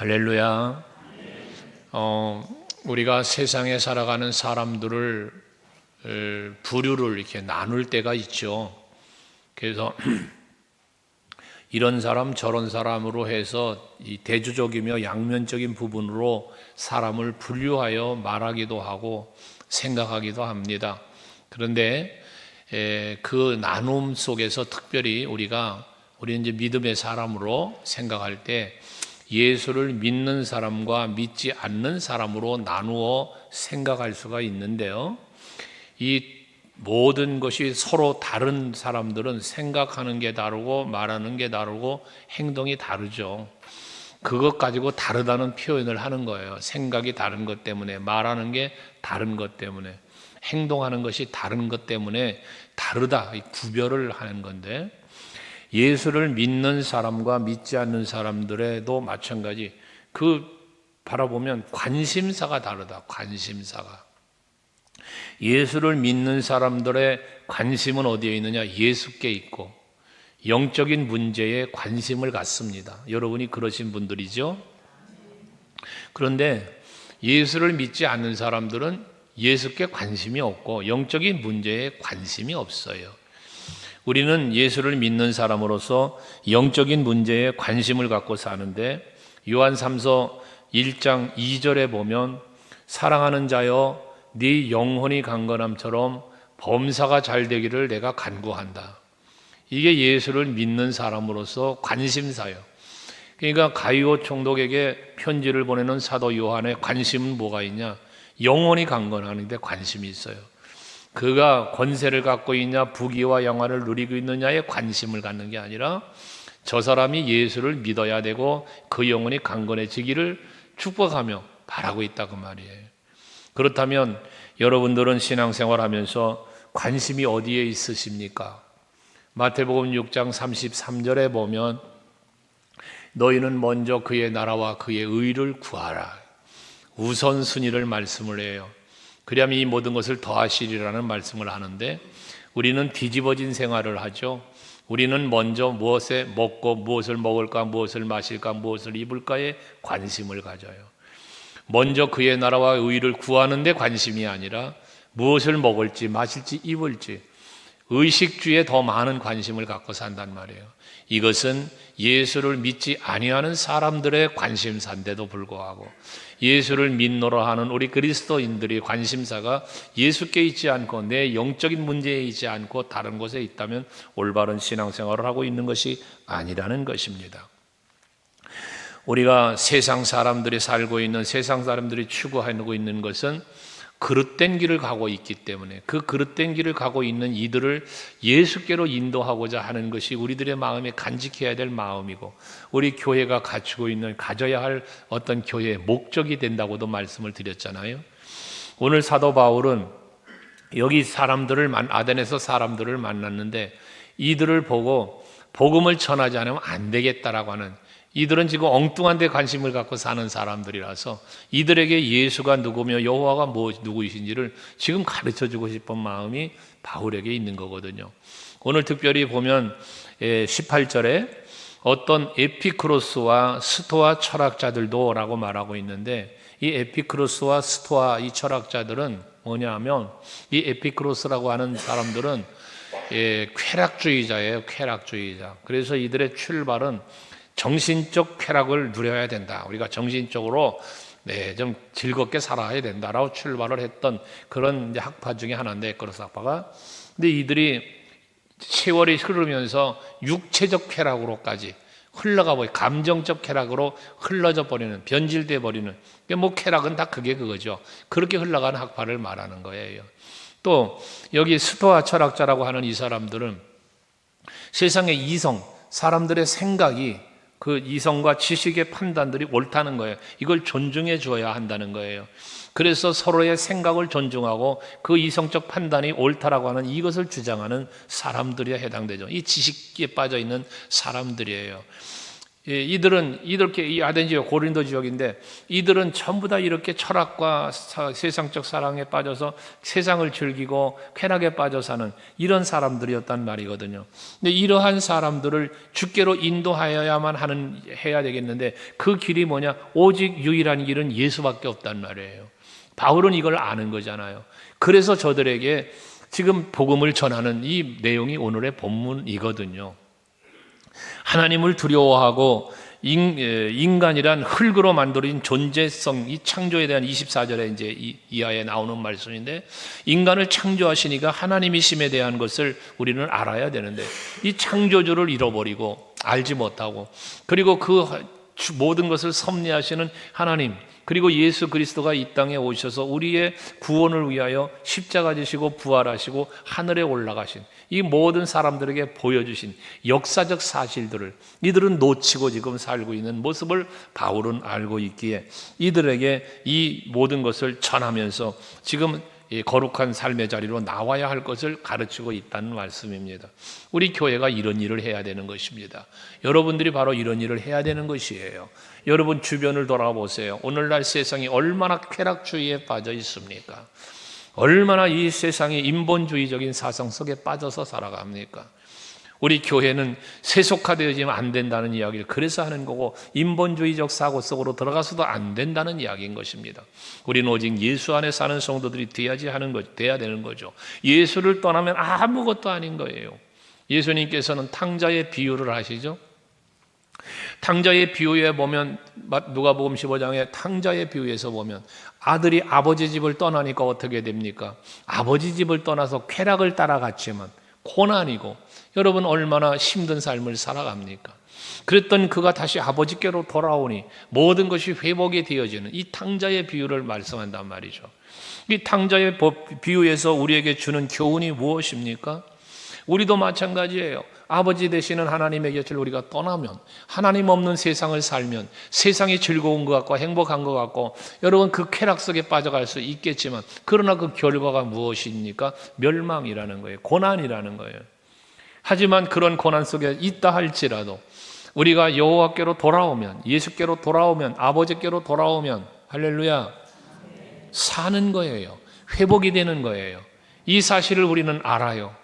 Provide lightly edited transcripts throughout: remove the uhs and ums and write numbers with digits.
할렐루야. 우리가 세상에 살아가는 사람들을 부류를 이렇게 나눌 때가 있죠. 그래서 이런 사람 저런 사람으로 해서 이 대조적이며 양면적인 부분으로 사람을 분류하여 말하기도 하고 생각하기도 합니다. 그런데 그 나눔 속에서 특별히 우리 이제 믿음의 사람으로 생각할 때 예수를 믿는 사람과 믿지 않는 사람으로 나누어 생각할 수가 있는데요. 이 모든 것이 서로 다른 사람들은 생각하는 게 다르고 말하는 게 다르고 행동이 다르죠. 그것 가지고 다르다는 표현을 하는 거예요. 생각이 다른 것 때문에, 말하는 게 다른 것 때문에, 행동하는 것이 다른 것 때문에 다르다, 구별을 하는 건데, 예수를 믿는 사람과 믿지 않는 사람들에도 마찬가지. 바라보면 관심사가 다르다. 관심사가. 예수를 믿는 사람들의 관심은 어디에 있느냐? 예수께 있고 영적인 문제에 관심을 갖습니다. 여러분이 그러신 분들이죠. 그런데 예수를 믿지 않는 사람들은 예수께 관심이 없고 영적인 문제에 관심이 없어요. 우리는 예수를 믿는 사람으로서 영적인 문제에 관심을 갖고 사는데, 요한 3서 1장 2절에 보면 사랑하는 자여 네 영혼이 강건함처럼 범사가 잘 되기를 내가 간구한다. 이게 예수를 믿는 사람으로서 관심사예요. 그러니까 가이오 총독에게 편지를 보내는 사도 요한의 관심은 뭐가 있냐? 영혼이 강건하는데 관심이 있어요. 그가 권세를 갖고 있냐, 부귀와 영화를 누리고 있느냐에 관심을 갖는 게 아니라 저 사람이 예수를 믿어야 되고 그 영혼이 강건해지기를 축복하며 바라고 있다, 그 말이에요. 그렇다면 여러분들은 신앙생활하면서 관심이 어디에 있으십니까? 마태복음 6장 33절에 보면 너희는 먼저 그의 나라와 그의 의를 구하라. 우선순위를 말씀을 해요. 그리하면 이 모든 것을 더하시리라는 말씀을 하는데, 우리는 뒤집어진 생활을 하죠. 우리는 먼저 무엇에 먹고 무엇을 먹을까, 무엇을 마실까, 무엇을 입을까에 관심을 가져요. 먼저 그의 나라와 의를 구하는 데 관심이 아니라 무엇을 먹을지 마실지 입을지 의식주에 더 많은 관심을 갖고 산단 말이에요. 이것은 예수를 믿지 아니하는 사람들의 관심사인데도 불구하고 예수를 믿노라 하는 우리 그리스도인들의 관심사가 예수께 있지 않고 내 영적인 문제에 있지 않고 다른 곳에 있다면 올바른 신앙생활을 하고 있는 것이 아니라는 것입니다. 우리가 세상 사람들이 살고 있는, 세상 사람들이 추구하고 있는 것은 그릇된 길을 가고 있기 때문에 그 그릇된 길을 가고 있는 이들을 예수께로 인도하고자 하는 것이 우리들의 마음에 간직해야 될 마음이고, 우리 교회가 가져야 할 어떤 교회의 목적이 된다고도 말씀을 드렸잖아요. 오늘 사도 바울은 여기 아덴에서 사람들을 만났는데 이들을 보고 복음을 전하지 않으면 안 되겠다라고 하는, 이들은 지금 엉뚱한 데 관심을 갖고 사는 사람들이라서 이들에게 예수가 누구며 여호와가 누구이신지를 지금 가르쳐주고 싶은 마음이 바울에게 있는 거거든요. 오늘 특별히 보면 18절에 어떤 에피크로스와 스토아 철학자들도 라고 말하고 있는데, 이 에피크로스와 스토아 이 철학자들은 뭐냐 하면, 이 에피크로스라고 하는 사람들은 쾌락주의자예요. 쾌락주의자. 그래서 이들의 출발은 정신적 쾌락을 누려야 된다. 우리가 정신적으로 좀 즐겁게 살아야 된다라고 출발을 했던 그런 학파 중에 하나인데, 에피크로스 학파가. 근데 이들이 세월이 흐르면서 육체적 쾌락으로까지 흘러가 버리, 감정적 쾌락으로 흘러져 버리는, 변질돼 버리는, 쾌락은 다 그거죠. 그렇게 흘러가는 학파를 말하는 거예요. 또 여기 스토아 철학자라고 하는 이 사람들은 세상의 이성, 사람들의 생각이 그 이성과 지식의 판단들이 옳다는 거예요. 이걸 존중해 줘야 한다는 거예요. 그래서 서로의 생각을 존중하고 그 이성적 판단이 옳다라고 하는 이것을 주장하는 사람들이 해당되죠. 이 지식에 빠져 있는 사람들이에요. 이들은 이렇게 이 아덴 지역 고린도 지역인데 이들은 전부 다 이렇게 철학과 세상적 사랑에 빠져서 세상을 즐기고 쾌락에 빠져 사는 이런 사람들이었단 말이거든요. 근데 이러한 사람들을 주께로 인도하여야만 해야 되겠는데 그 길이 뭐냐? 오직 유일한 길은 예수밖에 없단 말이에요. 바울은 이걸 아는 거잖아요. 그래서 저들에게 지금 복음을 전하는 이 내용이 오늘의 본문이거든요. 하나님을 두려워하고 인간이란 흙으로 만들어진 존재성, 이 창조에 대한 24절에 이제 이하에 나오는 말씀인데, 인간을 창조하시니까 하나님이심에 대한 것을 우리는 알아야 되는데 이 창조주를 잃어버리고 알지 못하고, 그리고 그 모든 것을 섭리하시는 하나님, 그리고 예수 그리스도가 이 땅에 오셔서 우리의 구원을 위하여 십자가 지시고 부활하시고 하늘에 올라가신 이 모든 사람들에게 보여주신 역사적 사실들을 이들은 놓치고 지금 살고 있는 모습을 바울은 알고 있기에 이들에게 이 모든 것을 전하면서 지금 이 거룩한 삶의 자리로 나와야 할 것을 가르치고 있다는 말씀입니다. 우리 교회가 이런 일을 해야 되는 것입니다. 여러분들이 바로 이런 일을 해야 되는 것이에요. 여러분 주변을 돌아보세요. 오늘날 세상이 얼마나 쾌락주의에 빠져 있습니까? 얼마나 이 세상이 인본주의적인 사상 속에 빠져서 살아갑니까? 우리 교회는 세속화되어지면 안 된다는 이야기를 그래서 하는 거고, 인본주의적 사고 속으로 들어가서도 안 된다는 이야기인 것입니다. 우리는 오직 예수 안에 사는 성도들이 돼야 되는 거죠. 예수를 떠나면 아무것도 아닌 거예요. 예수님께서는 탕자의 비유를 하시죠. 탕자의 비유에 보면, 누가복음 15장에 탕자의 비유에서 보면 아들이 아버지 집을 떠나니까 어떻게 됩니까? 아버지 집을 떠나서 쾌락을 따라갔지만 고난이고, 여러분 얼마나 힘든 삶을 살아갑니까? 그랬던 그가 다시 아버지께로 돌아오니 모든 것이 회복이 되어지는 이 탕자의 비유를 말씀한단 말이죠. 이 탕자의 비유에서 우리에게 주는 교훈이 무엇입니까? 우리도 마찬가지예요. 아버지 되시는 하나님의 곁을 우리가 떠나면, 하나님 없는 세상을 살면 세상이 즐거운 것 같고 행복한 것 같고, 여러분 그 쾌락 속에 빠져갈 수 있겠지만, 그러나 그 결과가 무엇입니까? 멸망이라는 거예요. 고난이라는 거예요. 하지만 그런 고난 속에 있다 할지라도 우리가 여호와께로 돌아오면, 예수께로 돌아오면, 아버지께로 돌아오면 할렐루야, 사는 거예요. 회복이 되는 거예요. 이 사실을 우리는 알아요.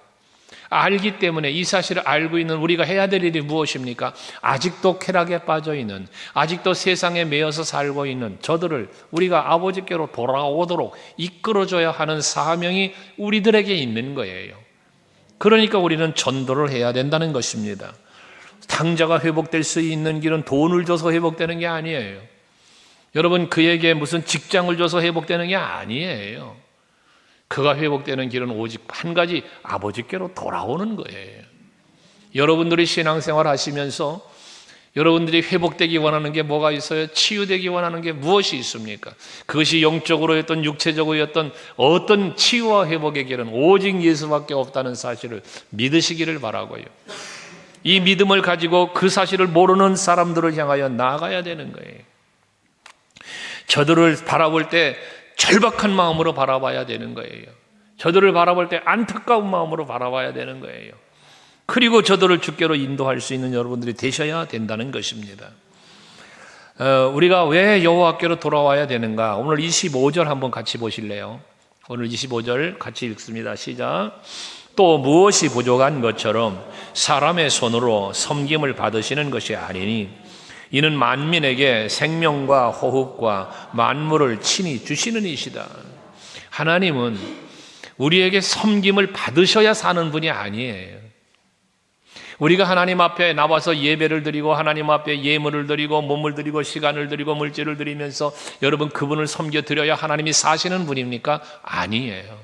알기 때문에 이 사실을 알고 있는 우리가 해야 될 일이 무엇입니까? 아직도 쾌락에 빠져 있는, 아직도 세상에 매여서 살고 있는 저들을 우리가 아버지께로 돌아오도록 이끌어줘야 하는 사명이 우리들에게 있는 거예요. 그러니까 우리는 전도를 해야 된다는 것입니다. 탕자가 회복될 수 있는 길은 돈을 줘서 회복되는 게 아니에요. 여러분, 그에게 무슨 직장을 줘서 회복되는 게 아니에요. 그가 회복되는 길은 오직 한 가지, 아버지께로 돌아오는 거예요. 여러분들이 신앙생활 하시면서 여러분들이 회복되기 원하는 게 뭐가 있어요? 치유되기 원하는 게 무엇이 있습니까? 그것이 영적으로였던 육체적으로였던 어떤 치유와 회복의 길은 오직 예수밖에 없다는 사실을 믿으시기를 바라고요. 이 믿음을 가지고 그 사실을 모르는 사람들을 향하여 나아가야 되는 거예요. 저들을 바라볼 때 절박한 마음으로 바라봐야 되는 거예요. 저들을 바라볼 때 안타까운 마음으로 바라봐야 되는 거예요. 그리고 저들을 주께로 인도할 수 있는 여러분들이 되셔야 된다는 것입니다. 우리가 왜 여호와께로 돌아와야 되는가? 오늘 25절 한번 같이 보실래요? 오늘 25절 같이 읽습니다. 시작. 또 무엇이 부족한 것처럼 사람의 손으로 섬김을 받으시는 것이 아니니 이는 만민에게 생명과 호흡과 만물을 친히 주시는 이시다. 하나님은 우리에게 섬김을 받으셔야 사는 분이 아니에요. 우리가 하나님 앞에 나와서 예배를 드리고 하나님 앞에 예물을 드리고 몸을 드리고 시간을 드리고 물질을 드리면서 여러분 그분을 섬겨 드려야 하나님이 사시는 분입니까? 아니에요.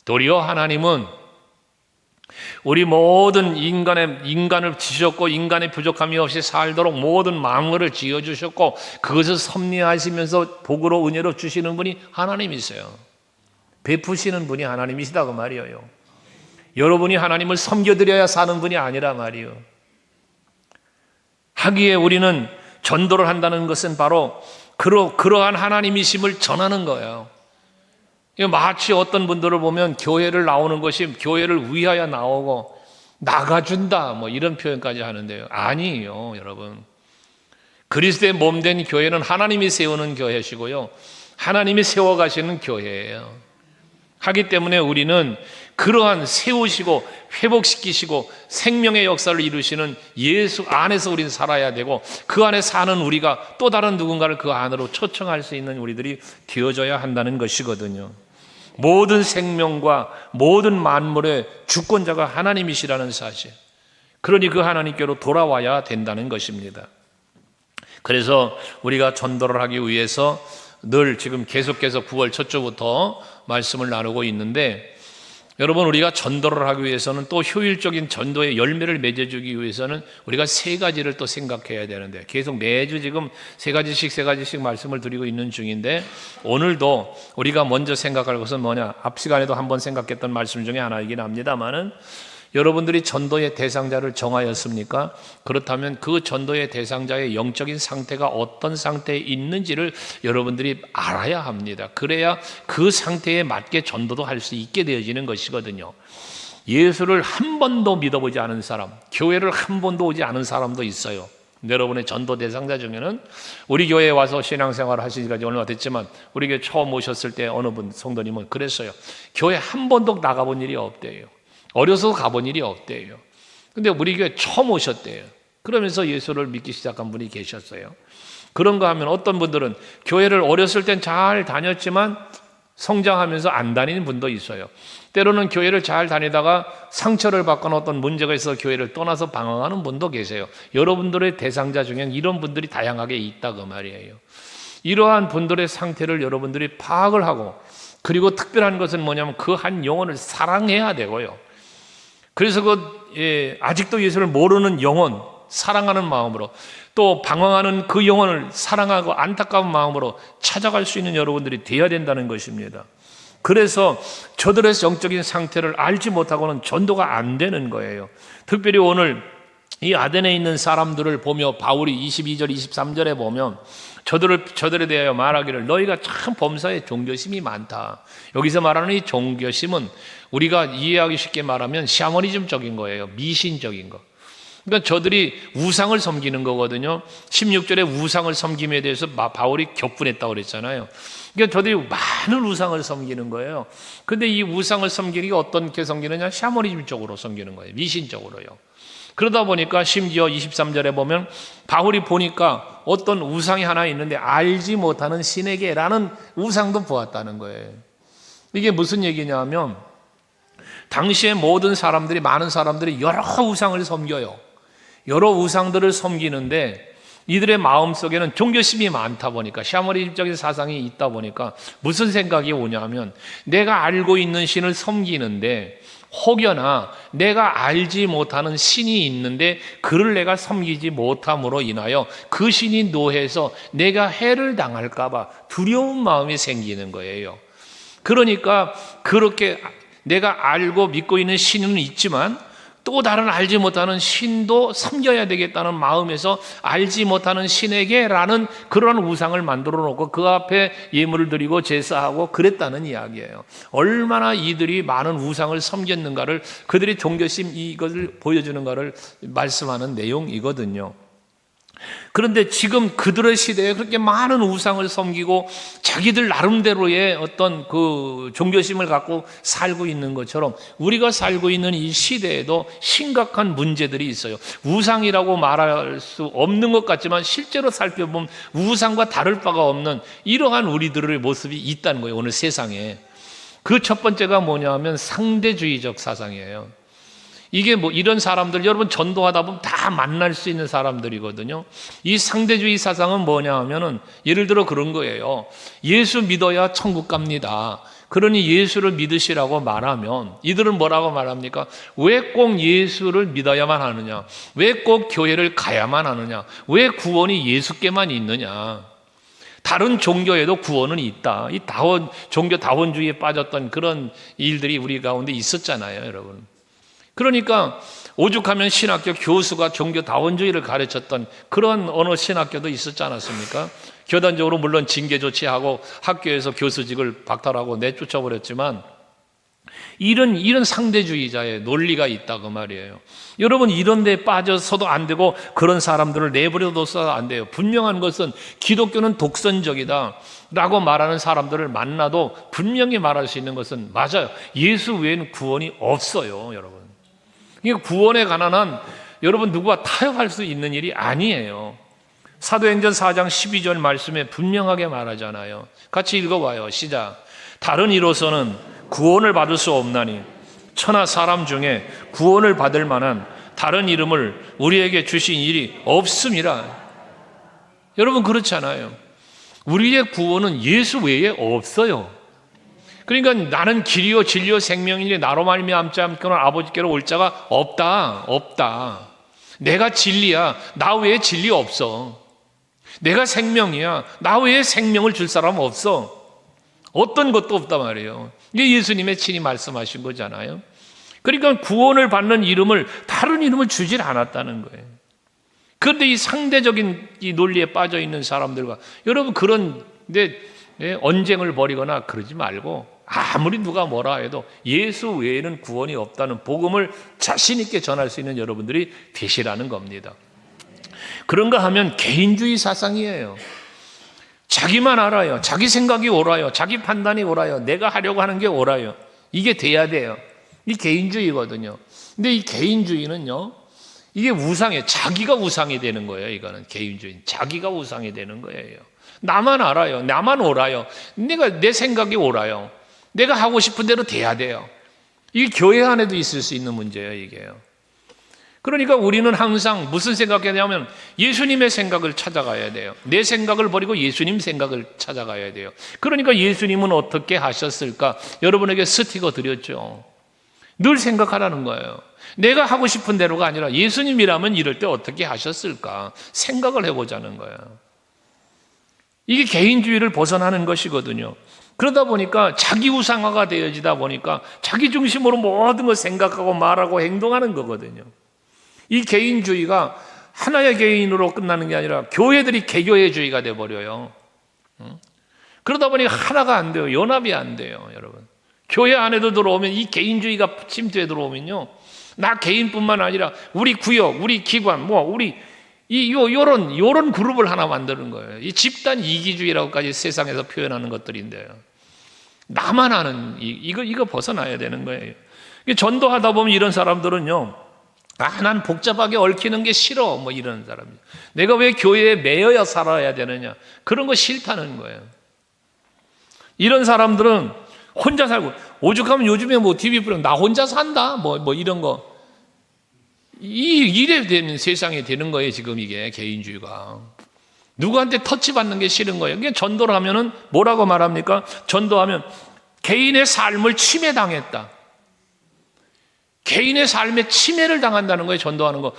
도리어 하나님은 우리 모든 인간을 지셨고 인간의 부족함이 없이 살도록 모든 만물을 지어주셨고 그것을 섭리하시면서 복으로 은혜로 주시는 분이 하나님이세요. 베푸시는 분이 하나님이시다고 말이에요. 여러분이 하나님을 섬겨드려야 사는 분이 아니라 말이에요. 하기에 우리는 전도를 한다는 것은 바로 그러한 하나님이심을 전하는 거예요. 마치 어떤 분들을 보면 교회를 나오는 것이 교회를 위하여 나오고 나가준다 뭐 이런 표현까지 하는데요. 아니에요, 여러분. 그리스도의 몸된 교회는 하나님이 세우는 교회시고요, 하나님이 세워가시는 교회예요. 하기 때문에 우리는 그러한 세우시고 회복시키시고 생명의 역사를 이루시는 예수 안에서 우리는 살아야 되고, 그 안에 사는 우리가 또 다른 누군가를 그 안으로 초청할 수 있는 우리들이 되어져야 한다는 것이거든요. 모든 생명과 모든 만물의 주권자가 하나님이시라는 사실, 그러니 그 하나님께로 돌아와야 된다는 것입니다. 그래서 우리가 전도를 하기 위해서 늘 지금 계속해서 9월 첫 주부터 말씀을 나누고 있는데, 여러분, 우리가 전도를 하기 위해서는 또 효율적인 전도의 열매를 맺어주기 위해서는 우리가 세 가지를 또 생각해야 되는데, 계속 매주 지금 세 가지씩 말씀을 드리고 있는 중인데, 오늘도 우리가 먼저 생각할 것은 뭐냐? 앞 시간에도 한번 생각했던 말씀 중에 하나이긴 합니다만은, 여러분들이 전도의 대상자를 정하였습니까? 그렇다면 그 전도의 대상자의 영적인 상태가 어떤 상태에 있는지를 여러분들이 알아야 합니다. 그래야 그 상태에 맞게 전도도 할 수 있게 되어지는 것이거든요. 예수를 한 번도 믿어보지 않은 사람, 교회를 한 번도 오지 않은 사람도 있어요. 여러분의 전도 대상자 중에는 우리 교회에 와서 신앙생활을 하신 지가 얼마 됐지만, 우리 교회 처음 오셨을 때 어느 분 성도님은 그랬어요. 교회 한 번도 나가본 일이 없대요. 어려서 가본 일이 없대요. 근데 우리 교회 처음 오셨대요. 그러면서 예수를 믿기 시작한 분이 계셨어요. 그런가 하면 어떤 분들은 교회를 어렸을 땐 잘 다녔지만 성장하면서 안 다니는 분도 있어요. 때로는 교회를 잘 다니다가 상처를 받거나 어떤 문제가 있어서 교회를 떠나서 방황하는 분도 계세요. 여러분들의 대상자 중엔 이런 분들이 다양하게 있다고 말이에요. 이러한 분들의 상태를 여러분들이 파악을 하고, 그리고 특별한 것은 뭐냐면 그 한 영혼을 사랑해야 되고요. 그래서 아직도 예수를 모르는 영혼, 사랑하는 마음으로, 또 방황하는 그 영혼을 사랑하고 안타까운 마음으로 찾아갈 수 있는 여러분들이 되어야 된다는 것입니다. 그래서 저들의 영적인 상태를 알지 못하고는 전도가 안 되는 거예요. 특별히 오늘 이 아덴에 있는 사람들을 보며 바울이 22절, 23절에 보면 저들에 대하여 말하기를 너희가 참 범사에 종교심이 많다. 여기서 말하는 이 종교심은 우리가 이해하기 쉽게 말하면 샤머니즘적인 거예요. 미신적인 거. 그러니까 저들이 우상을 섬기는 거거든요. 16절에 우상을 섬김에 대해서 바울이 격분했다고 그랬잖아요. 그러니까 저들이 많은 우상을 섬기는 거예요. 근데 이 우상을 섬기는 게 어떻게 섬기느냐? 샤머니즘적으로 섬기는 거예요. 미신적으로요. 그러다 보니까 심지어 23절에 보면 바울이 보니까 어떤 우상이 하나 있는데 알지 못하는 신에게라는 우상도 보았다는 거예요. 이게 무슨 얘기냐면, 당시에 모든 사람들이, 많은 사람들이 여러 우상을 섬겨요. 여러 우상들을 섬기는데 이들의 마음속에는 종교심이 많다 보니까, 샤머니즘적인 사상이 있다 보니까 무슨 생각이 오냐면, 내가 알고 있는 신을 섬기는데 혹여나 내가 알지 못하는 신이 있는데 그를 내가 섬기지 못함으로 인하여 그 신이 노해서 내가 해를 당할까 봐 두려운 마음이 생기는 거예요. 그러니까 그렇게 내가 알고 믿고 있는 신은 있지만 또 다른 알지 못하는 신도 섬겨야 되겠다는 마음에서 알지 못하는 신에게라는 그런 우상을 만들어 놓고 그 앞에 예물을 드리고 제사하고 그랬다는 이야기예요. 얼마나 이들이 많은 우상을 섬겼는가를, 그들의 종교심 이것을 보여주는가를 말씀하는 내용이거든요. 그런데 지금 그들의 시대에 그렇게 많은 우상을 섬기고 자기들 나름대로의 어떤 그 종교심을 갖고 살고 있는 것처럼, 우리가 살고 있는 이 시대에도 심각한 문제들이 있어요. 우상이라고 말할 수 없는 것 같지만 실제로 살펴보면 우상과 다를 바가 없는 이러한 우리들의 모습이 있다는 거예요, 오늘 세상에. 그 첫 번째가 뭐냐면 상대주의적 사상이에요. 이게 뭐 이런 사람들, 여러분 전도하다 보면 다 만날 수 있는 사람들이거든요. 이 상대주의 사상은 뭐냐 하면은, 예를 들어 그런 거예요. 예수 믿어야 천국 갑니다. 그러니 예수를 믿으시라고 말하면 이들은 뭐라고 말합니까? 왜 꼭 예수를 믿어야만 하느냐? 왜 꼭 교회를 가야만 하느냐? 왜 구원이 예수께만 있느냐? 다른 종교에도 구원은 있다. 이 종교 다원주의에 빠졌던 그런 일들이 우리 가운데 있었잖아요, 여러분. 그러니까 오죽하면 신학교 교수가 종교 다원주의를 가르쳤던 그런 어느 신학교도 있었지 않았습니까? 교단적으로 물론 징계 조치하고 학교에서 교수직을 박탈하고 내쫓아버렸지만, 이런 상대주의자의 논리가 있다고 말이에요. 여러분, 이런 데 빠져서도 안 되고 그런 사람들을 내버려둬서도 안 돼요. 분명한 것은 기독교는 독선적이다 라고 말하는 사람들을 만나도 분명히 말할 수 있는 것은 맞아요. 예수 외에는 구원이 없어요, 여러분. 이게 구원에 관한 한 여러분 누구와 타협할 수 있는 일이 아니에요. 사도행전 4장 12절 말씀에 분명하게 말하잖아요. 같이 읽어봐요. 시작. 다른 이로서는 구원을 받을 수 없나니 천하 사람 중에 구원을 받을 만한 다른 이름을 우리에게 주신 일이 없음이라. 여러분, 그렇잖아요. 우리의 구원은 예수 외에 없어요. 그러니까 나는 길이요 진리요 생명이니 나로 말미암지 않고는 아버지께로 올 자가 없다. 내가 진리야. 나 외에 진리 없어. 내가 생명이야. 나 외에 생명을 줄 사람 없어. 어떤 것도 없단 말이에요. 이게 예수님의 친히 말씀하신 거잖아요. 그러니까 구원을 받는 이름을 다른 이름을 주질 않았다는 거예요. 그런데 이 상대적인 이 논리에 빠져 있는 사람들과 여러분 그런데 언쟁을 벌이거나 그러지 말고 아무리 누가 뭐라 해도 예수 외에는 구원이 없다는 복음을 자신 있게 전할 수 있는 여러분들이 되시라는 겁니다. 그런가 하면 개인주의 사상이에요. 자기만 알아요. 자기 생각이 옳아요. 자기 판단이 옳아요. 내가 하려고 하는 게 옳아요. 이게 돼야 돼요. 이 개인주의거든요. 근데 이 개인주의는요, 이게 우상이에요. 자기가 우상이 되는 거예요. 이거는 개인주의. 자기가 우상이 되는 거예요. 나만 알아요. 나만 옳아요. 내 생각이 옳아요. 내가 하고 싶은 대로 돼야 돼요. 이게 교회 안에도 있을 수 있는 문제예요, 이게요. 그러니까 우리는 항상 무슨 생각해야 되냐면 예수님의 생각을 찾아가야 돼요. 내 생각을 버리고 예수님 생각을 찾아가야 돼요. 그러니까 예수님은 어떻게 하셨을까? 여러분에게 스티커 드렸죠. 늘 생각하라는 거예요. 내가 하고 싶은 대로가 아니라 예수님이라면 이럴 때 어떻게 하셨을까? 생각을 해보자는 거예요. 이게 개인주의를 벗어나는 것이거든요. 그러다 보니까 자기 우상화가 되어지다 보니까 자기 중심으로 모든 걸 생각하고 말하고 행동하는 거거든요. 이 개인주의가 하나의 개인으로 끝나는 게 아니라 교회들이 개교회주의가 돼버려요. 그러다 보니 하나가 안 돼요. 연합이 안 돼요, 여러분. 교회 안에도 들어오면 이 개인주의가 침투해 들어오면요, 나 개인뿐만 아니라 우리 구역, 우리 기관, 요런 그룹을 하나 만드는 거예요. 이 집단 이기주의라고까지 세상에서 표현하는 것들인데요. 나만 아는 이거 벗어나야 되는 거예요. 전도하다 보면 이런 사람들은요, 난 복잡하게 얽히는 게 싫어. 이런 사람이. 내가 왜 교회에 매여야 살아야 되느냐. 그런 거 싫다는 거예요. 이런 사람들은 혼자 살고, 오죽하면 요즘에 TV 프로그램, 나 혼자 산다. 이런 거. 이래 되는 세상이 되는 거예요, 지금 이게 개인주의가. 누구한테 터치받는 게 싫은 거예요. 그러니까 전도를 하면은 뭐라고 말합니까? 전도하면 개인의 삶을 침해당했다. 개인의 삶에 침해를 당한다는 거예요, 전도하는 거.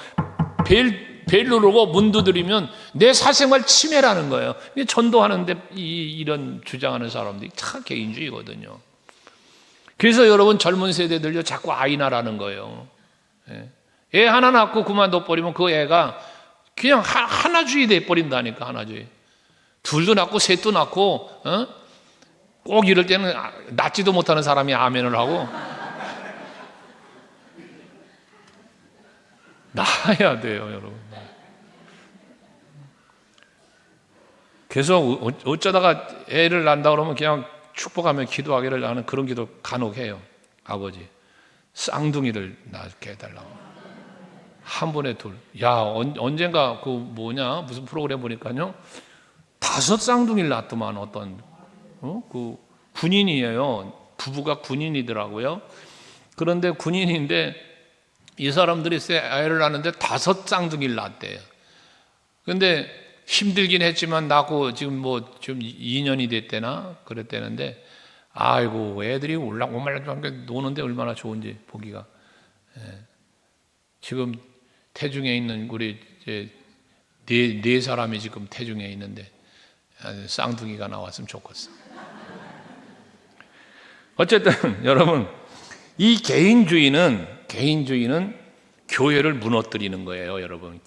벨 누르고 문 두드리면 내 사생활 침해라는 거예요. 전도하는데 이런 주장하는 사람들이 참 개인주의거든요. 그래서 여러분 젊은 세대들요, 자꾸 아이 낳으라는 거예요. 애 하나 낳고 그만둬버리면 그 애가 그냥 하나주의 돼버린다니까, 하나주의. 둘도 낳고 셋도 낳고, 꼭 이럴 때는 낳지도 못하는 사람이 아멘을 하고, 낳아야 돼요, 여러분. 그래서 어쩌다가 애를 낳는다 그러면 그냥 축복하며 기도하기를 하는 그런 기도 간혹 해요. 아버지, 쌍둥이를 낳게 해달라고. 한 번에 둘. 언젠가 무슨 프로그램 보니까요, 5 쌍둥이를 낳더만 어떤, 군인이에요. 부부가 군인이더라고요. 그런데 군인인데 이 사람들이 애를 낳는데 5 쌍둥이를 낳았대요. 그런데 힘들긴 했지만 낳고 지금 좀 2년이 됐대나 그랬대는데, 아이고, 애들이 올라오말랑 노는데 얼마나 좋은지 보기가. 지금 태중에 있는 우리 네 사람이 지금 태중에 있는데 쌍둥이가 나왔으면 좋겠어. 어쨌든 여러분, 이 개인주의는 교회를 무너뜨리는 거예요, 여러분.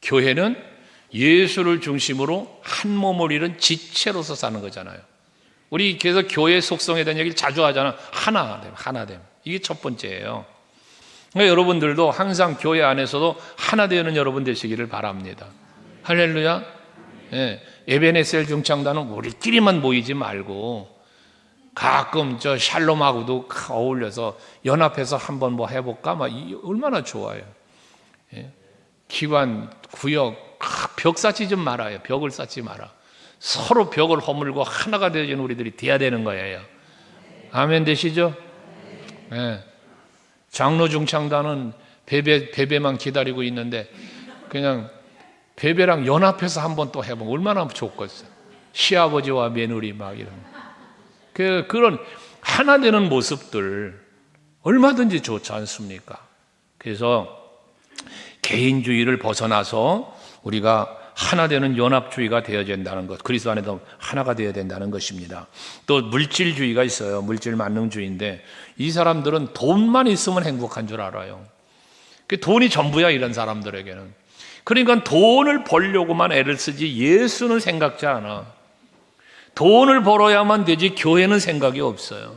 교회는 예수를 중심으로 한 몸을 이룬 지체로서 사는 거잖아요. 우리 계속 교회 속성에 대한 얘기를 자주 하잖아. 하나됨. 이게 첫 번째예요. 그러니까 여러분들도 항상 교회 안에서도 하나 되는 여러분 되시기를 바랍니다. 할렐루야. 예, 에베네셀 중창단은 우리끼리만 모이지 말고 가끔 저 샬롬하고도 어울려서 연합해서 한번 뭐 해볼까? 얼마나 좋아요. 예, 기관, 구역, 벽 쌓지 좀 말아요. 벽을 쌓지 마라. 서로 벽을 허물고 하나가 되어진 우리들이 돼야 되는 거예요. 아멘 되시죠? 예. 장로 중창단은 베베만 기다리고 있는데 그냥 베베랑 연합해서 한번 또 해보면 얼마나 좋겠어요. 시아버지와 며느리 막 이런 그런 하나 되는 모습들 얼마든지 좋지 않습니까? 그래서 개인주의를 벗어나서 우리가 하나 되는 연합주의가 되어야 된다는 것, 그리스도 안에도 하나가 되어야 된다는 것입니다. 또 물질주의가 있어요. 물질 만능주의인데 이 사람들은 돈만 있으면 행복한 줄 알아요. 돈이 전부야 이런 사람들에게는. 그러니까 돈을 벌려고만 애를 쓰지 예수는 생각지 않아. 돈을 벌어야만 되지 교회는 생각이 없어요.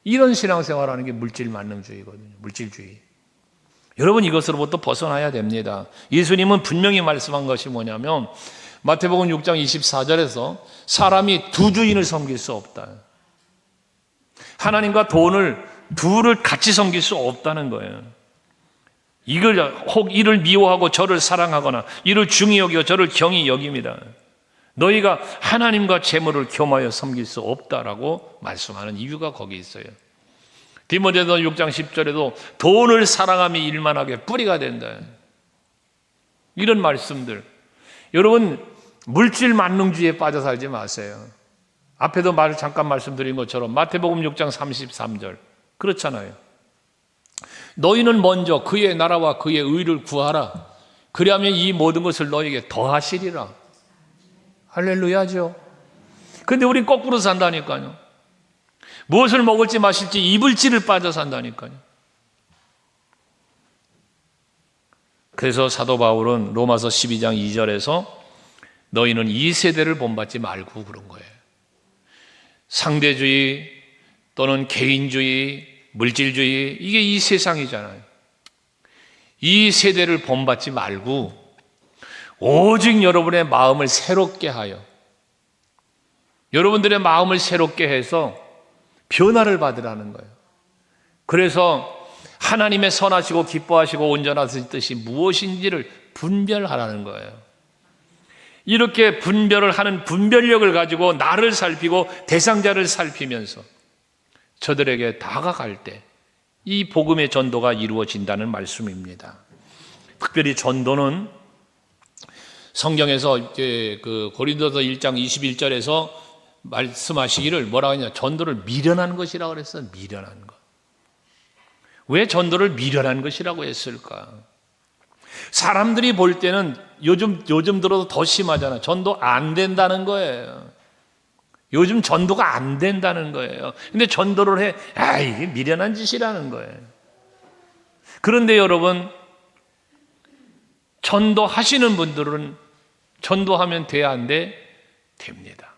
이런 신앙생활하는 게 물질 만능주의거든요. 물질주의. 여러분 이것으로부터 벗어나야 됩니다. 예수님은 분명히 말씀한 것이 뭐냐면 마태복음 6장 24절에서 사람이 두 주인을 섬길 수 없다. 하나님과 돈을 둘을 같이 섬길 수 없다는 거예요. 혹 이를 미워하고 저를 사랑하거나 이를 중히 여기고 저를 경히 여깁니다. 너희가 하나님과 재물을 겸하여 섬길 수 없다라고 말씀하는 이유가 거기 있어요. 디모데서 6장 10절에도 돈을 사랑함이 일만하게 뿌리가 된다. 이런 말씀들. 여러분 물질 만능주의에 빠져 살지 마세요. 앞에도 잠깐 말씀드린 것처럼 마태복음 6장 33절 그렇잖아요. 너희는 먼저 그의 나라와 그의 의를 구하라. 그리하면 이 모든 것을 너희에게 더하시리라. 할렐루야죠. 근데 우린 거꾸로 산다니까요. 무엇을 먹을지 마실지 입을지를 빠져 산다니까요. 그래서 사도 바울은 로마서 12장 2절에서 너희는 이 세대를 본받지 말고 그런 거예요. 상대주의 또는 개인주의, 물질주의 이게 이 세상이잖아요. 이 세대를 본받지 말고 오직 여러분의 마음을 새롭게 하여 여러분들의 마음을 새롭게 해서 변화를 받으라는 거예요. 그래서 하나님의 선하시고 기뻐하시고 온전하신 뜻이 무엇인지를 분별하라는 거예요. 이렇게 분별을 하는 분별력을 가지고 나를 살피고 대상자를 살피면서 저들에게 다가갈 때 이 복음의 전도가 이루어진다는 말씀입니다. 특별히 전도는 성경에서 그 고린도서 1장 21절에서 말씀하시기를 뭐라고 하냐, 전도를 미련한 것이라고 그랬어요. 미련한 것. 왜 전도를 미련한 것이라고 했을까? 사람들이 볼 때는 요즘 들어도 더 심하잖아요. 전도 안 된다는 거예요. 요즘 전도가 안 된다는 거예요. 근데 전도를 해. 이게 미련한 짓이라는 거예요. 그런데 여러분, 전도하시는 분들은 전도하면 돼야 안 돼? 됩니다.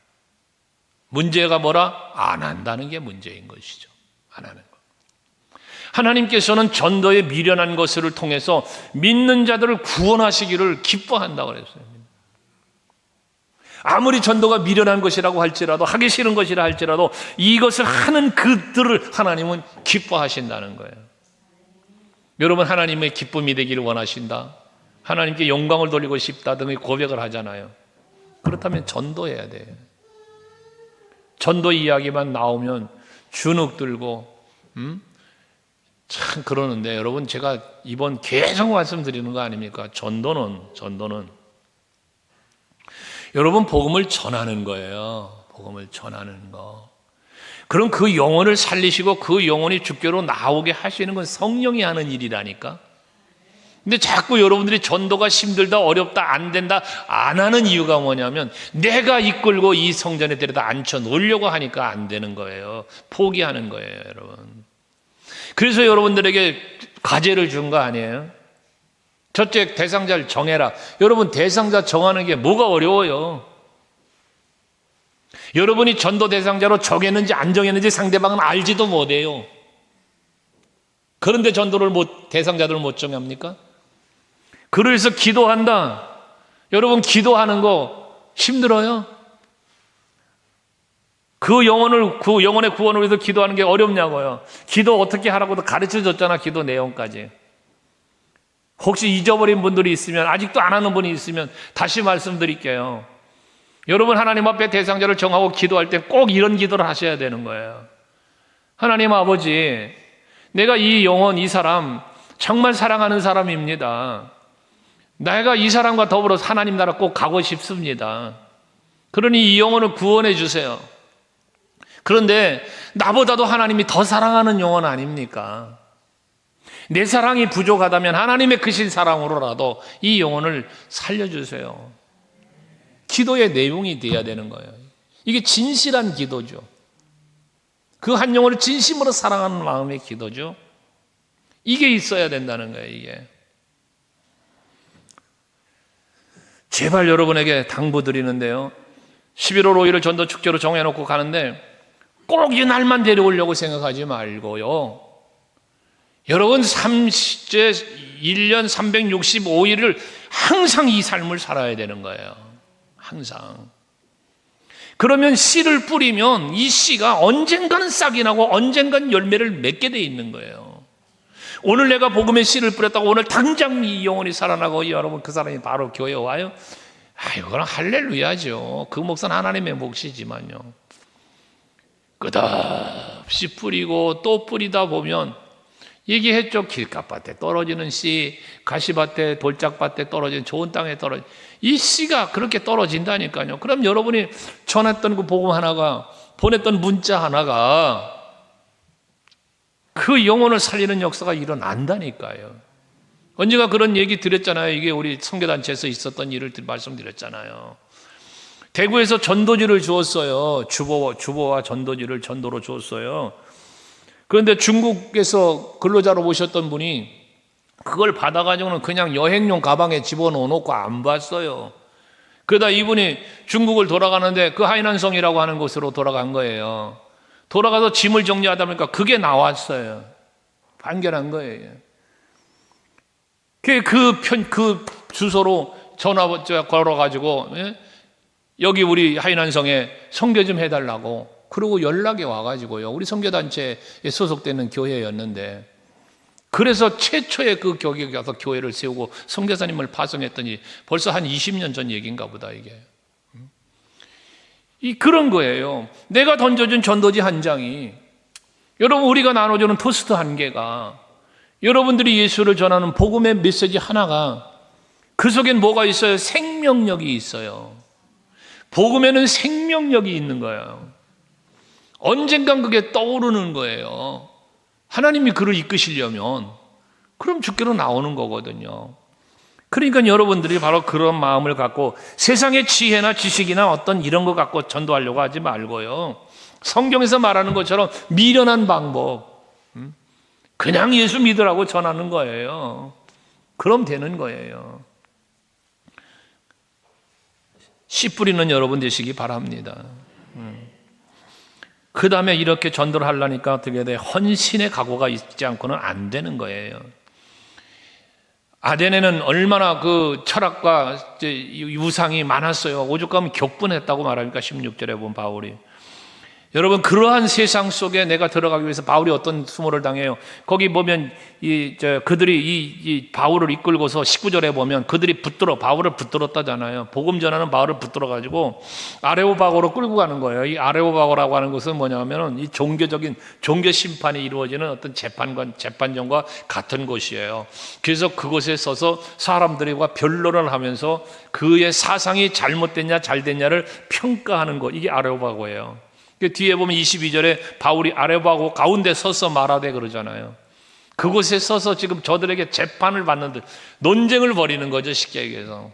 문제가 뭐라? 안 한다는 게 문제인 것이죠. 안 하는 것. 하나님께서는 전도에 미련한 것을 통해서 믿는 자들을 구원하시기를 기뻐한다고 그랬어요. 아무리 전도가 미련한 것이라고 할지라도, 하기 싫은 것이라 할지라도 이것을 하는 그들을 하나님은 기뻐하신다는 거예요. 여러분, 하나님의 기쁨이 되기를 원하신다, 하나님께 영광을 돌리고 싶다 등의 고백을 하잖아요. 그렇다면 전도해야 돼요. 전도 이야기만 나오면 주눅 들고 참 그러는데, 여러분, 제가 이번 계속 말씀드리는 거 아닙니까? 전도는 여러분 복음을 전하는 거예요. 복음을 전하는 거. 그럼 그 영혼을 살리시고 그 영혼이 주께로 나오게 하시는 건 성령이 하는 일이라니까. 근데 자꾸 여러분들이 전도가 힘들다, 어렵다, 안 된다, 안 하는 이유가 뭐냐면 내가 이끌고 이 성전에 데려다 앉혀 놓으려고 하니까 안 되는 거예요. 포기하는 거예요, 여러분. 그래서 여러분들에게 과제를 준 거 아니에요? 첫째, 대상자를 정해라. 여러분, 대상자 정하는 게 뭐가 어려워요? 여러분이 전도 대상자로 정했는지 안 정했는지 상대방은 알지도 못해요. 그런데 전도를 대상자들을 못 정합니까? 그래서 기도한다. 여러분 기도하는 거 힘들어요? 그 영혼의 구원을 위해서 기도하는 게 어렵냐고요. 기도 어떻게 하라고도 가르쳐 줬잖아. 기도 내용까지. 혹시 잊어버린 분들이 있으면, 아직도 안 하는 분이 있으면 다시 말씀드릴게요. 여러분 하나님 앞에 대상자를 정하고 기도할 때 꼭 이런 기도를 하셔야 되는 거예요. 하나님 아버지, 내가 이 영혼, 이 사람 정말 사랑하는 사람입니다. 내가 이 사람과 더불어 하나님 나라 꼭 가고 싶습니다. 그러니 이 영혼을 구원해 주세요. 그런데 나보다도 하나님이 더 사랑하는 영혼 아닙니까? 내 사랑이 부족하다면 하나님의 크신 사랑으로라도 이 영혼을 살려주세요. 기도의 내용이 돼야 되는 거예요. 이게 진실한 기도죠. 그 한 영혼을 진심으로 사랑하는 마음의 기도죠. 이게 있어야 된다는 거예요. 이게. 제발 여러분에게 당부드리는데요. 11월 5일을 전도 축제로 정해놓고 가는데 꼭 이 날만 데려오려고 생각하지 말고요. 여러분 1년 365일을 항상 이 삶을 살아야 되는 거예요. 항상. 그러면 씨를 뿌리면 이 씨가 언젠가는 싹이 나고 언젠가는 열매를 맺게 돼 있는 거예요. 오늘 내가 복음의 씨를 뿌렸다고 오늘 당장 이 영혼이 살아나고 여러분 그 사람이 바로 교회에 와요? 이거는 할렐루야죠. 그 몫은 하나님의 몫이지만요. 끝없이 뿌리고 또 뿌리다 보면 얘기했죠. 길가밭에 떨어지는 씨, 가시밭에 돌짝밭에 떨어지는 좋은 땅에 떨어진 이 씨가 그렇게 떨어진다니까요. 그럼 여러분이 전했던 그 복음 하나가, 보냈던 문자 하나가 그 영혼을 살리는 역사가 일어난다니까요. 언제가 그런 얘기 드렸잖아요. 이게 우리 선교단체에서 있었던 일을 말씀드렸잖아요. 대구에서 전도지를 주었어요. 주보와 전도지를 전도로 주었어요. 그런데 중국에서 근로자로 오셨던 분이 그걸 받아가지고는 그냥 여행용 가방에 집어넣어놓고 안 봤어요. 그러다 이분이 중국을 돌아가는데 그 하이난성이라고 하는 곳으로 돌아간 거예요. 돌아가서 짐을 정리하다 보니까 그게 나왔어요. 발견한 거예요. 그 주소로 전화 걸어가지고, 예? 여기 우리 하이난성에 선교 좀 해달라고. 그리고 연락이 와가지고요. 우리 선교단체에 소속되는 교회였는데, 그래서 최초의 그 교회에 가서 교회를 세우고 선교사님을 파송했더니 벌써 한 20년 전 얘기인가 보다, 이게. 그런 거예요. 내가 던져준 전도지 한 장이, 여러분 우리가 나눠주는 토스트 한 개가, 여러분들이 예수를 전하는 복음의 메시지 하나가, 그 속엔 뭐가 있어요? 생명력이 있어요. 복음에는 생명력이 있는 거예요. 언젠간 그게 떠오르는 거예요. 하나님이 그를 이끄시려면 그럼 주께로 나오는 거거든요. 그러니까 여러분들이 바로 그런 마음을 갖고 세상의 지혜나 지식이나 어떤 이런 거 갖고 전도하려고 하지 말고요. 성경에서 말하는 것처럼 미련한 방법, 그냥 예수 믿으라고 전하는 거예요. 그럼 되는 거예요. 씨 뿌리는 여러분 되시기 바랍니다. 그 다음에 이렇게 전도를 하려니까 어떻게 돼? 헌신의 각오가 있지 않고는 안 되는 거예요. 아덴에는 얼마나 그 철학과 유상이 많았어요. 오죽하면 격분했다고 말하니까 16절에 보면 바울이. 여러분 그러한 세상 속에 내가 들어가기 위해서 바울이 어떤 수모를 당해요. 거기 보면 그들이 이 바울을 이끌고서 19절에 보면 그들이 바울을 붙들었다잖아요. 복음 전하는 바울을 붙들어 가지고 아레오바고로 끌고 가는 거예요. 이 아레오바고라고 하는 것은 뭐냐면은 이 종교적인 종교 심판이 이루어지는 어떤 재판정과 같은 곳이에요. 그래서 그곳에 서서 사람들과 변론을 하면서 그의 사상이 잘못됐냐 잘됐냐를 평가하는 것, 이게 아레오바고예요. 뒤에 보면 22절에 바울이 아레오바고 가운데 서서 말하되 그러잖아요. 그곳에 서서 지금 저들에게 재판을 받는 듯 논쟁을 벌이는 거죠, 쉽게 얘기해서.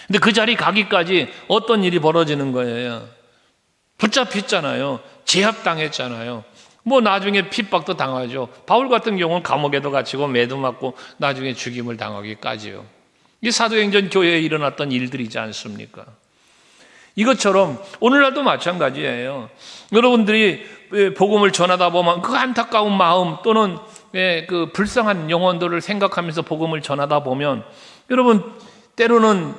근데 그 자리 가기까지 어떤 일이 벌어지는 거예요? 붙잡혔잖아요. 제압당했잖아요. 뭐 나중에 핍박도 당하죠. 바울 같은 경우는 감옥에도 갇히고 매도 맞고 나중에 죽임을 당하기까지요. 이게 사도행전 교회에 일어났던 일들이지 않습니까? 이것처럼 오늘날도 마찬가지예요. 여러분들이 복음을 전하다 보면 그 안타까운 마음 또는 그 불쌍한 영혼들을 생각하면서 복음을 전하다 보면 여러분 때로는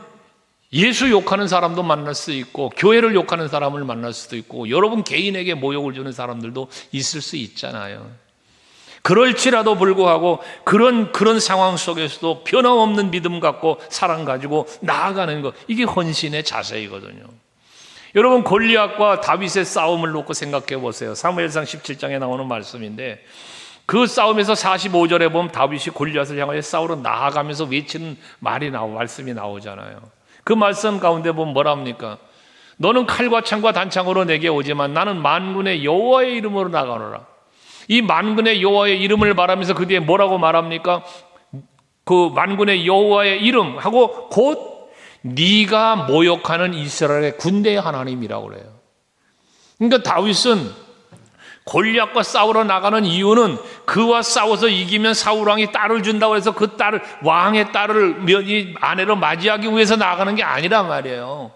예수 욕하는 사람도 만날 수 있고 교회를 욕하는 사람을 만날 수도 있고 여러분 개인에게 모욕을 주는 사람들도 있을 수 있잖아요. 그럴지라도 불구하고 그런 상황 속에서도 변함없는 믿음 갖고 사랑 가지고 나아가는 것, 이게 헌신의 자세이거든요. 여러분 골리앗과 다윗의 싸움을 놓고 생각해 보세요. 사무엘상 17장에 나오는 말씀인데 그 싸움에서 45절에 보면 다윗이 골리앗을 향하여 싸우러 나아가면서 외치는 말씀이 나오잖아요. 그 말씀 가운데 보면 뭐랍니까? 너는 칼과 창과 단창으로 내게 오지만 나는 만군의 여호와의 이름으로 나가노라. 이 만군의 여호와의 이름을 말하면서 그 뒤에 뭐라고 말합니까? 그 만군의 여호와의 이름 하고 곧 네가 모욕하는 이스라엘의 군대의 하나님이라고 그래요. 그러니까 다윗은 골리앗과 싸우러 나가는 이유는 그와 싸워서 이기면 사울 왕이 딸을 준다고 해서 그 딸을, 왕의 딸을 아내로 맞이하기 위해서 나가는 게 아니란 말이에요.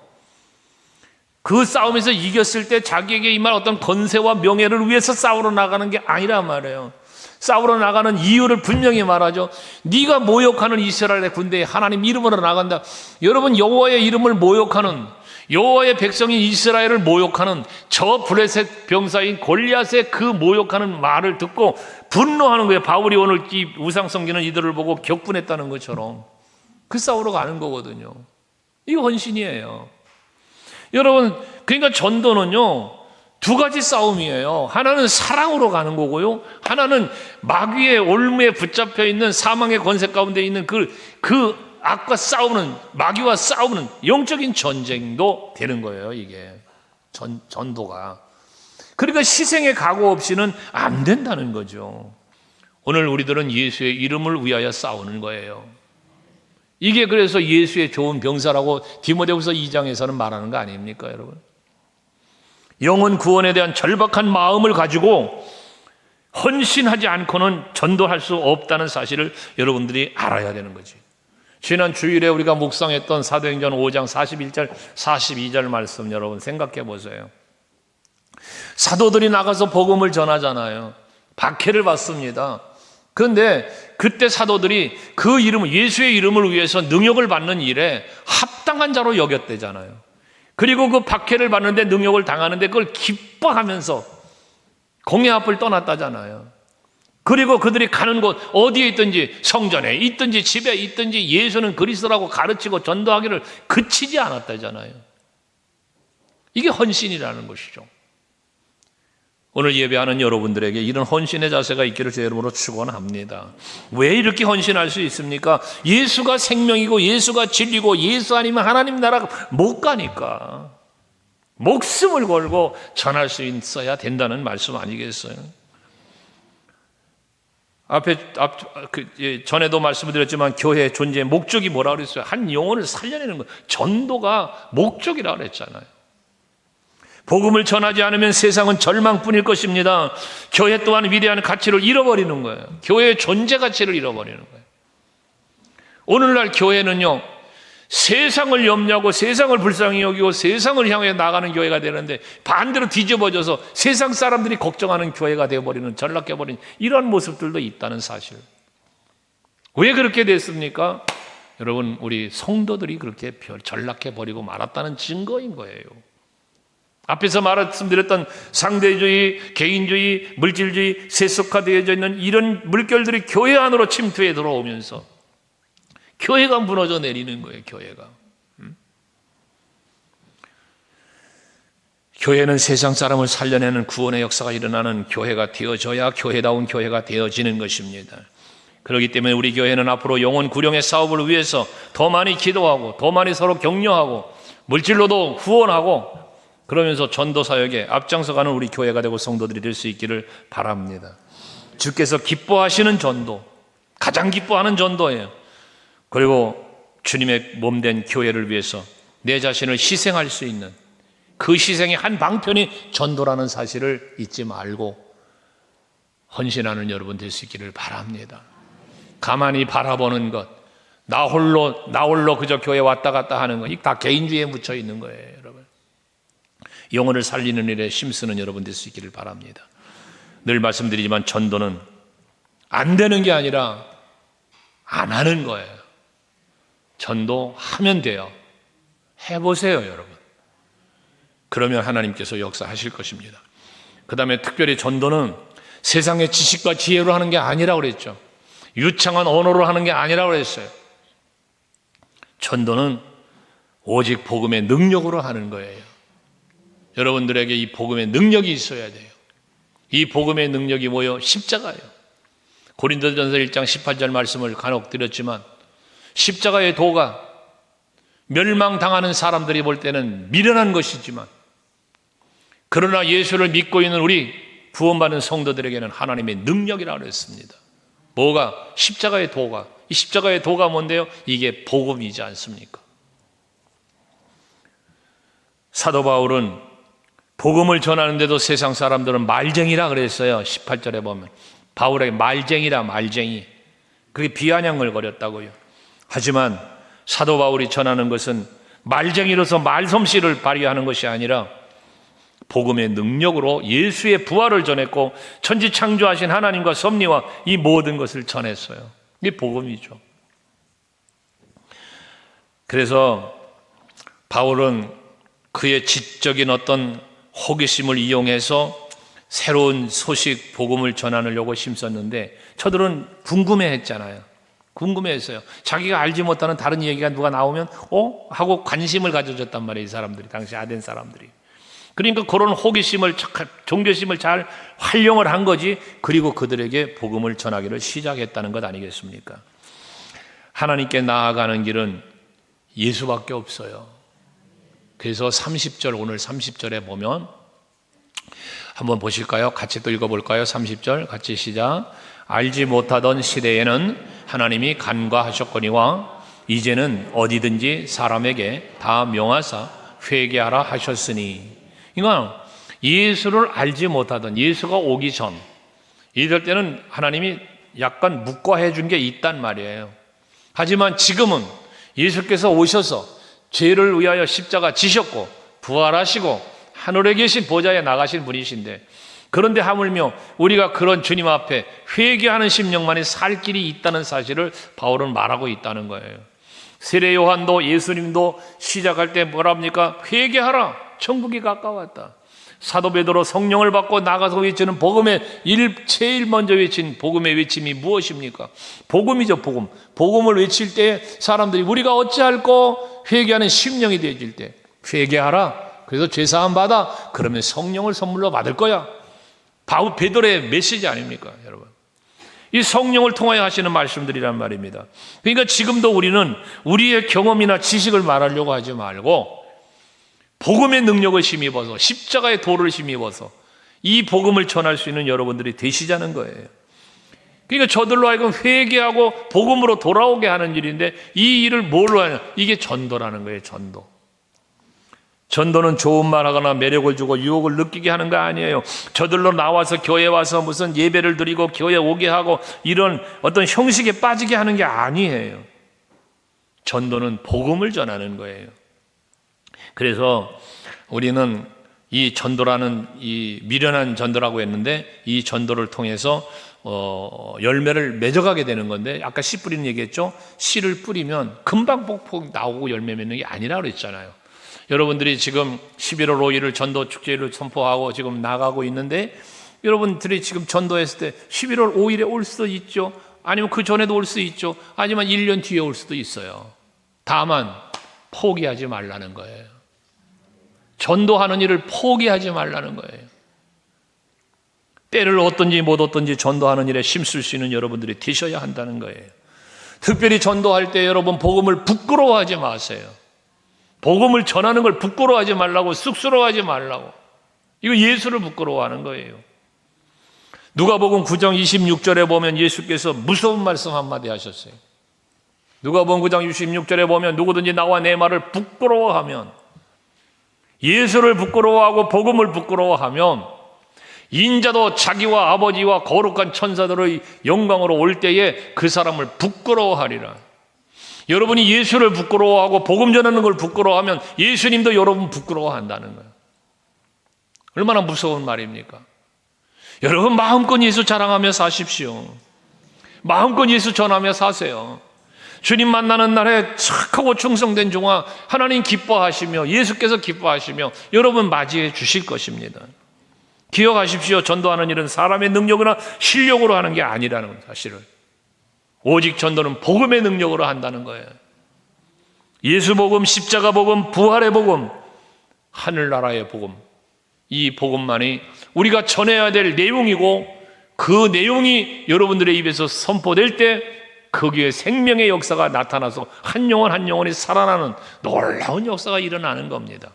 그 싸움에서 이겼을 때 자기에게 임할 어떤 건세와 명예를 위해서 싸우러 나가는 게 아니란 말이에요. 싸우러 나가는 이유를 분명히 말하죠. 네가 모욕하는 이스라엘의 군대에 하나님 이름으로 나간다. 여러분 여호와의 이름을 모욕하는, 여호와의 백성인 이스라엘을 모욕하는 저 블레셋 병사인 골리앗의 그 모욕하는 말을 듣고 분노하는 거예요. 바울이 오늘 이 우상 섬기는 이들을 보고 격분했다는 것처럼 그 싸우러 가는 거거든요. 이거 헌신이에요. 여러분, 그러니까 전도는요 두 가지 싸움이에요. 하나는 사랑으로 가는 거고요, 하나는 마귀의 올무에 붙잡혀 있는 사망의 권세 가운데 있는 그 악과 싸우는, 마귀와 싸우는 영적인 전쟁도 되는 거예요. 이게 전도가. 그러니까 희생의 각오 없이는 안 된다는 거죠. 오늘 우리들은 예수의 이름을 위하여 싸우는 거예요. 이게 그래서 예수의 좋은 병사라고 디모데후서 2장에서는 말하는 거 아닙니까, 여러분? 영혼 구원에 대한 절박한 마음을 가지고 헌신하지 않고는 전도할 수 없다는 사실을 여러분들이 알아야 되는 거지. 지난 주일에 우리가 묵상했던 사도행전 5장 41절 42절 말씀 여러분 생각해 보세요. 사도들이 나가서 복음을 전하잖아요. 박해를 받습니다. 그런데 그때 사도들이 그 이름을, 예수의 이름을 위해서 능력을 받는 일에 합당한 자로 여겼대잖아요. 그리고 그 박해를 받는데 능력을 당하는데 그걸 기뻐하면서 공회 앞을 떠났다잖아요. 그리고 그들이 가는 곳 어디에 있든지, 성전에 있든지 집에 있든지 예수는 그리스도라고 가르치고 전도하기를 그치지 않았다잖아요. 이게 헌신이라는 것이죠. 오늘 예배하는 여러분들에게 이런 헌신의 자세가 있기를 제 이름으로 축원합니다. 왜 이렇게 헌신할 수 있습니까? 예수가 생명이고 예수가 진리고 예수 아니면 하나님 나라가 못 가니까 목숨을 걸고 전할 수 있어야 된다는 말씀 아니겠어요? 전에도 말씀을 드렸지만 교회의 존재의 목적이 뭐라고 그랬어요? 한 영혼을 살려내는 것, 전도가 목적이라고 그랬잖아요. 복음을 전하지 않으면 세상은 절망뿐일 것입니다. 교회 또한 위대한 가치를 잃어버리는 거예요. 교회의 존재 가치를 잃어버리는 거예요. 오늘날 교회는요, 세상을 염려하고 세상을 불쌍히 여기고 세상을 향해 나가는 교회가 되는데 반대로 뒤집어져서 세상 사람들이 걱정하는 교회가 되어버리는, 전락해버리는 이런 모습들도 있다는 사실. 왜 그렇게 됐습니까? 여러분, 우리 성도들이 그렇게 전락해버리고 말았다는 증거인 거예요. 앞에서 말씀드렸던 상대주의, 개인주의, 물질주의, 세속화되어져 있는 이런 물결들이 교회 안으로 침투해 들어오면서 교회가 무너져 내리는 거예요. 교회는 세상 사람을 살려내는 구원의 역사가 일어나는 교회가 되어져야 교회다운 교회가 되어지는 것입니다. 그렇기 때문에 우리 교회는 앞으로 영혼 구령의 사업을 위해서 더 많이 기도하고 더 많이 서로 격려하고 물질로도 후원하고 그러면서 전도 사역에 앞장서가는 우리 교회가 되고 성도들이 될 수 있기를 바랍니다. 주께서 기뻐하시는 전도, 가장 기뻐하는 전도예요. 그리고 주님의 몸된 교회를 위해서 내 자신을 희생할 수 있는 그 희생의 한 방편이 전도라는 사실을 잊지 말고 헌신하는 여러분 될 수 있기를 바랍니다. 가만히 바라보는 것, 나 홀로 그저 교회 왔다 갔다 하는 것, 이게 다 개인주의에 묻혀 있는 거예요, 여러분. 영혼을 살리는 일에 힘쓰는 여러분 될 수 있기를 바랍니다. 늘 말씀드리지만 전도는 안 되는 게 아니라 안 하는 거예요. 전도하면 돼요. 해보세요, 여러분. 그러면 하나님께서 역사하실 것입니다. 그 다음에 특별히 전도는 세상의 지식과 지혜로 하는 게 아니라고 그랬죠. 유창한 언어로 하는 게 아니라고 그랬어요. 전도는 오직 복음의 능력으로 하는 거예요. 여러분들에게 이 복음의 능력이 있어야 돼요. 이 복음의 능력이 뭐예요? 십자가예요. 고린도전서 1장 18절 말씀을 간혹 드렸지만 십자가의 도가 멸망당하는 사람들이 볼 때는 미련한 것이지만 그러나 예수를 믿고 있는 우리 구원받은 성도들에게는 하나님의 능력이라고 했습니다. 뭐가? 십자가의 도가. 이 십자가의 도가 뭔데요? 이게 복음이지 않습니까? 사도 바울은 복음을 전하는데도 세상 사람들은 말쟁이라 그랬어요. 18절에 보면 바울에게 말쟁이라 말쟁이, 그게 비아냥을 거렸다고요. 하지만 사도 바울이 전하는 것은 말쟁이로서 말솜씨를 발휘하는 것이 아니라 복음의 능력으로 예수의 부활을 전했고 천지창조하신 하나님과 섭리와 이 모든 것을 전했어요. 이게 복음이죠. 그래서 바울은 그의 지적인 어떤 호기심을 이용해서 새로운 소식, 복음을 전하려고 힘썼는데 저들은 궁금해했잖아요. 궁금해했어요. 자기가 알지 못하는 다른 얘기가 누가 나오면 하고 관심을 가져줬단 말이에요. 이 사람들이, 당시 아덴 사람들이. 그러니까 그런 호기심을, 종교심을 잘 활용을 한 거지. 그리고 그들에게 복음을 전하기를 시작했다는 것 아니겠습니까? 하나님께 나아가는 길은 예수밖에 없어요. 그래서 30절, 오늘 30절에 보면 한번 보실까요? 같이 또 읽어볼까요? 30절 같이 시작. 알지 못하던 시대에는 하나님이 간과하셨거니와 이제는 어디든지 사람에게 다 명하사 회개하라 하셨으니. 이건 예수를 알지 못하던, 예수가 오기 전 이럴 때는 하나님이 약간 묵과해 준 게 있단 말이에요. 하지만 지금은 예수께서 오셔서 죄를 위하여 십자가 지셨고 부활하시고 하늘에 계신 보좌에 나가신 분이신데, 그런데 하물며 우리가 그런 주님 앞에 회개하는 심령만이 살 길이 있다는 사실을 바울은 말하고 있다는 거예요. 세례 요한도 예수님도 시작할 때 뭐라 합니까? 회개하라, 천국이 가까웠다. 사도 베드로 성령을 받고 나가서 외치는 복음의 제일 먼저 외친 복음의 외침이 무엇입니까? 복음이죠. 복음. 복음을 외칠 때 사람들이 우리가 어찌할꼬 회개하는 심령이 되어질 때 회개하라. 그래서 죄사함 받아. 그러면 성령을 선물로 받을 거야. 바울 베드로의 메시지 아닙니까, 여러분? 이 성령을 통하여 하시는 말씀들이란 말입니다. 그러니까 지금도 우리는 우리의 경험이나 지식을 말하려고 하지 말고 복음의 능력을 힘입어서, 십자가의 도를 힘입어서 이 복음을 전할 수 있는 여러분들이 되시자는 거예요. 그러니까 저들로 하여금 회개하고 복음으로 돌아오게 하는 일인데 이 일을 뭘로 하냐? 이게 전도라는 거예요. 전도. 전도는 좋은 말 하거나 매력을 주고 유혹을 느끼게 하는 거 아니에요. 저들로 나와서 교회 와서 무슨 예배를 드리고 교회 오게 하고 이런 어떤 형식에 빠지게 하는 게 아니에요. 전도는 복음을 전하는 거예요. 그래서 우리는 이 전도라는, 이 미련한 전도라고 했는데 이 전도를 통해서 열매를 맺어가게 되는 건데, 아까 씨 뿌리는 얘기했죠. 씨를 뿌리면 금방 폭폭 나오고 열매 맺는 게 아니라고 그랬잖아요. 여러분들이 지금 11월 5일을 전도 축제를 선포하고 지금 나가고 있는데, 여러분들이 지금 전도했을 때 11월 5일에 올 수도 있죠. 아니면 그 전에도 올 수 있죠. 아니면 1년 뒤에 올 수도 있어요. 다만 포기하지 말라는 거예요. 전도하는 일을 포기하지 말라는 거예요. 때를 얻든지 못 얻든지 전도하는 일에 힘쓸 수 있는 여러분들이 되셔야 한다는 거예요. 특별히 전도할 때 여러분 복음을 부끄러워하지 마세요. 복음을 전하는 걸 부끄러워하지 말라고, 쑥스러워하지 말라고. 이거 예수를 부끄러워하는 거예요. 누가복음 9장 26절에 보면 예수께서 무서운 말씀 한마디 하셨어요. 누가복음 9장 26절에 보면 누구든지 나와 내 말을 부끄러워하면, 예수를 부끄러워하고 복음을 부끄러워하면 인자도 자기와 아버지와 거룩한 천사들의 영광으로 올 때에 그 사람을 부끄러워하리라. 여러분이 예수를 부끄러워하고 복음 전하는 걸 부끄러워하면 예수님도 여러분 부끄러워한다는 거예요. 얼마나 무서운 말입니까? 여러분 마음껏 예수 자랑하며 사십시오. 마음껏 예수 전하며 사세요. 주님 만나는 날에 착하고 충성된 종아 하나님 기뻐하시며 예수께서 기뻐하시며 여러분 맞이해 주실 것입니다. 기억하십시오. 전도하는 일은 사람의 능력이나 실력으로 하는 게 아니라는 사실을. 오직 전도는 복음의 능력으로 한다는 거예요. 예수 복음, 십자가 복음, 부활의 복음, 하늘나라의 복음, 이 복음만이 우리가 전해야 될 내용이고 그 내용이 여러분들의 입에서 선포될 때 거기에 생명의 역사가 나타나서 한 영혼 한 영혼이 살아나는 놀라운 역사가 일어나는 겁니다.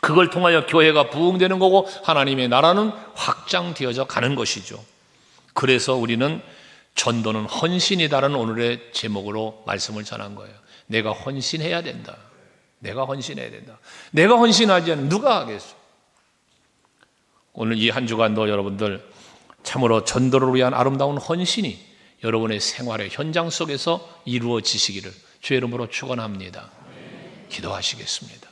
그걸 통하여 교회가 부흥되는 거고 하나님의 나라는 확장되어져 가는 것이죠. 그래서 우리는 전도는 헌신이다라는 오늘의 제목으로 말씀을 전한 거예요. 내가 헌신해야 된다. 내가 헌신해야 된다. 내가 헌신하지 않으면 누가 하겠어? 오늘 이 한 주간도 여러분들 참으로 전도를 위한 아름다운 헌신이 여러분의 생활의 현장 속에서 이루어지시기를 주의 이름으로 축원합니다. 기도하시겠습니다.